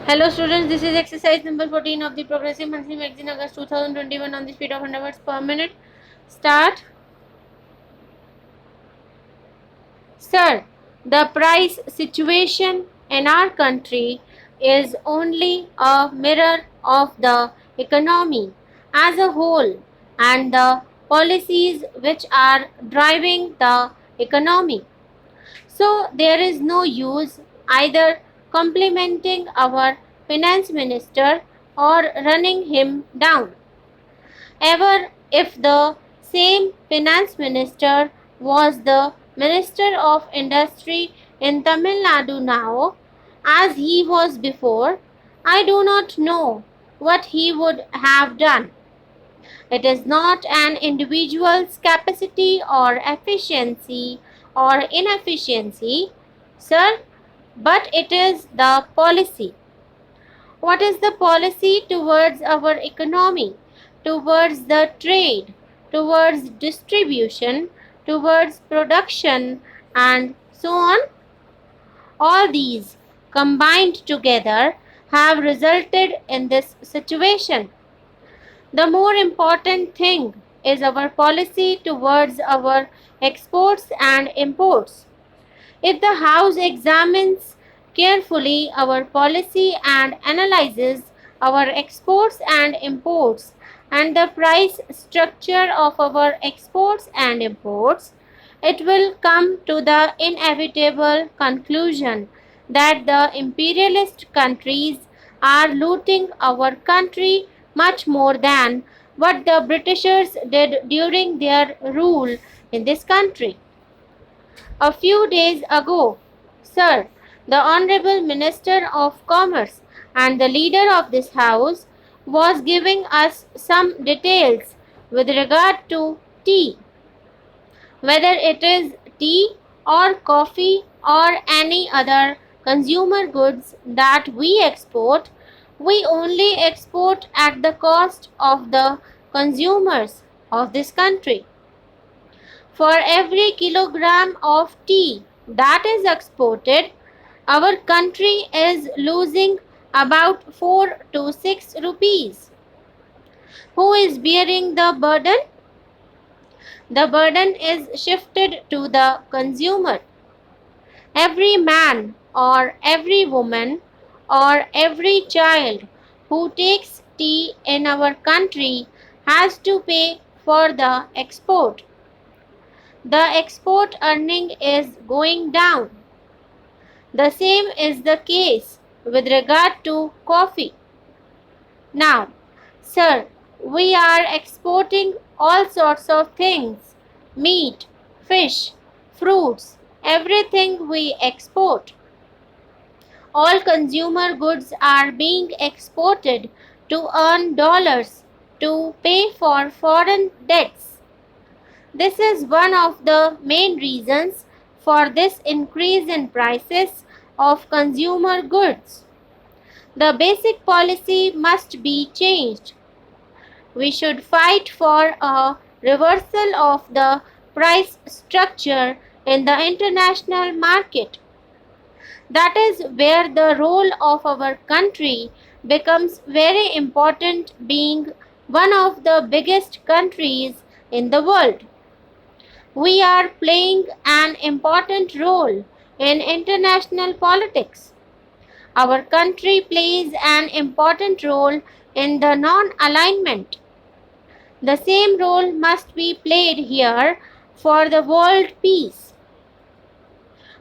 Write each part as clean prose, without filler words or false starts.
Hello students, this is exercise number 14 of the Progressive Monthly Magazine August 2021 on the speed of 100 words per minute. Start. Sir, the price situation in our country is only a mirror of the economy as a whole and the policies which are driving the economy. So there is no use either complimenting our finance minister or running him down. Ever if the same finance minister was the minister of industry in Tamil Nadu now, as he was before, I do not know what he would have done. It is not an individual's capacity or efficiency or inefficiency, sir, but it is the policy. What is the policy towards our economy, towards the trade, towards distribution, towards production, and so on? All these combined together have resulted in this situation. The more important thing is our policy towards our exports and imports. If the House examines carefully our policy and analyzes our exports and imports and the price structure of our exports and imports, it will come to the inevitable conclusion that the imperialist countries are looting our country much more than what the Britishers did during their rule in this country. A few days ago, sir, the Honorable Minister of Commerce and the leader of this House was giving us some details with regard to tea. Whether it is tea or coffee or any other consumer goods that we export, we only export at the cost of the consumers of this country. For every kilogram of tea that is exported, our country is losing about 4 to 6 rupees. Who is bearing the burden? The burden is shifted to the consumer. Every man or every woman or every child who takes tea in our country has to pay for the export. The export earning is going down. The same is the case with regard to coffee. Now, sir, we are exporting all sorts of things: meat, fish, fruits, everything we export. All consumer goods are being exported to earn dollars to pay for foreign debts. This is one of the main reasons for this increase in prices of consumer goods. The basic policy must be changed. We should fight for a reversal of the price structure in the international market. That is where the role of our country becomes very important, being one of the biggest countries in the world. We are playing an important role in international politics. Our country plays an important role in the non-alignment. The same role must be played here for the world peace.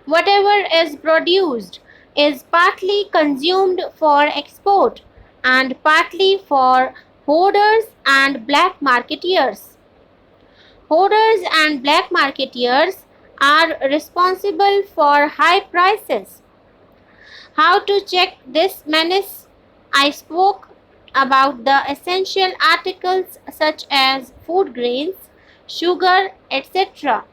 Whatever is produced is partly consumed for export and partly for hoarders and black marketeers. Hoarders and black marketeers are responsible for high prices. How to check this menace? I spoke about the essential articles such as food grains, sugar, etc.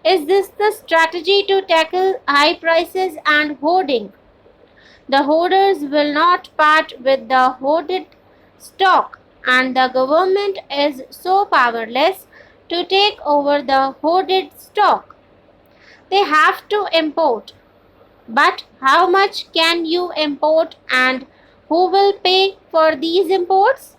Is this the strategy to tackle high prices and hoarding? The hoarders will not part with the hoarded stock, and the government is so powerless to take over the hoarded stock. They have to import. But how much can you import and who will pay for these imports?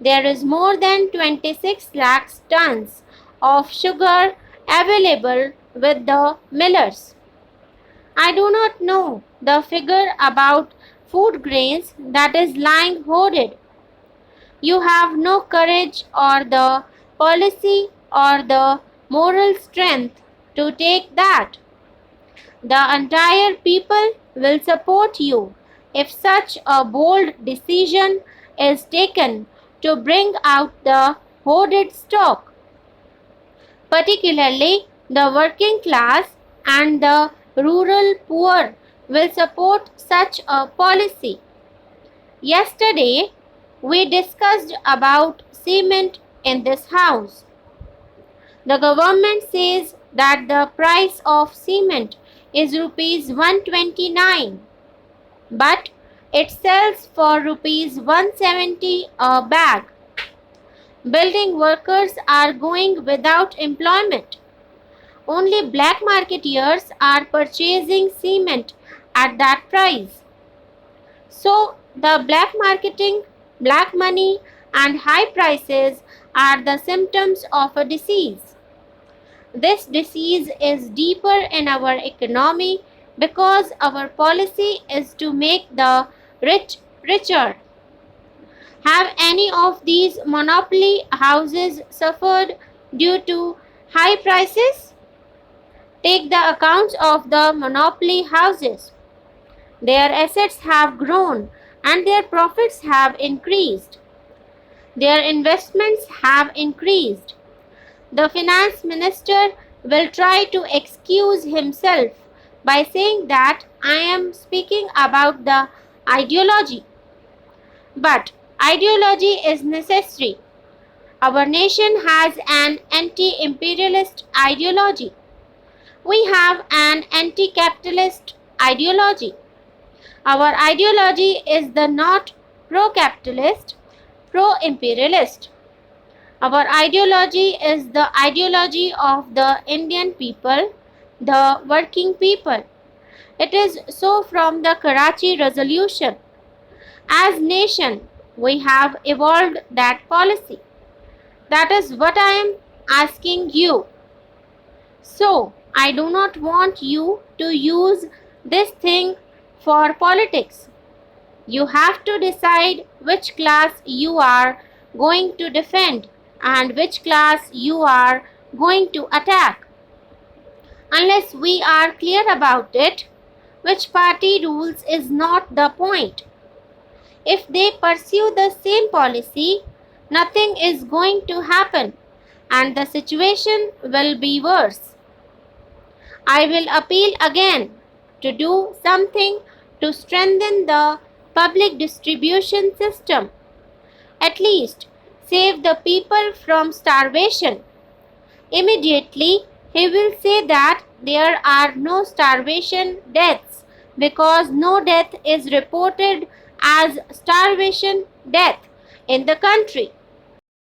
There is more than 26 lakhs tons of sugar available with the millers. I do not know the figure about food grains that is lying hoarded. You have no courage or the policy or the moral strength to take that. The entire people will support you if such a bold decision is taken to bring out the hoarded stock. Particularly the working class and the rural poor will support such a policy. Yesterday, we discussed about cement in this house. The government says that the price of cement is rupees 129, but it sells for rupees 170 a bag. Building workers are going without employment. Only black marketeers are purchasing cement at that price. So the black marketing, black money and high prices are the symptoms of a disease. This disease is deeper in our economy because our policy is to make the rich richer. Have any of these monopoly houses suffered due to high prices? Take the accounts of the monopoly houses. Their assets have grown and their profits have increased. Their investments have increased. The finance minister will try to excuse himself by saying that I am speaking about the ideology. But ideology is necessary. Our nation has an anti-imperialist ideology. We have an anti-capitalist ideology. Our ideology is the not pro-capitalist, pro-imperialist. Our ideology is the ideology of the Indian people, the working people. It is so from the Karachi resolution. As nation, we have evolved that policy. That is what I am asking you. So, I do not want you to use this thing for politics. You have to decide which class you are going to defend and which class you are going to attack. Unless we are clear about it, which party rules is not the point. If they pursue the same policy, nothing is going to happen and the situation will be worse. I will appeal again to do something to strengthen the public distribution system. At least save the people from starvation. Immediately, he will say that there are no starvation deaths because no death is reported as starvation death in the country.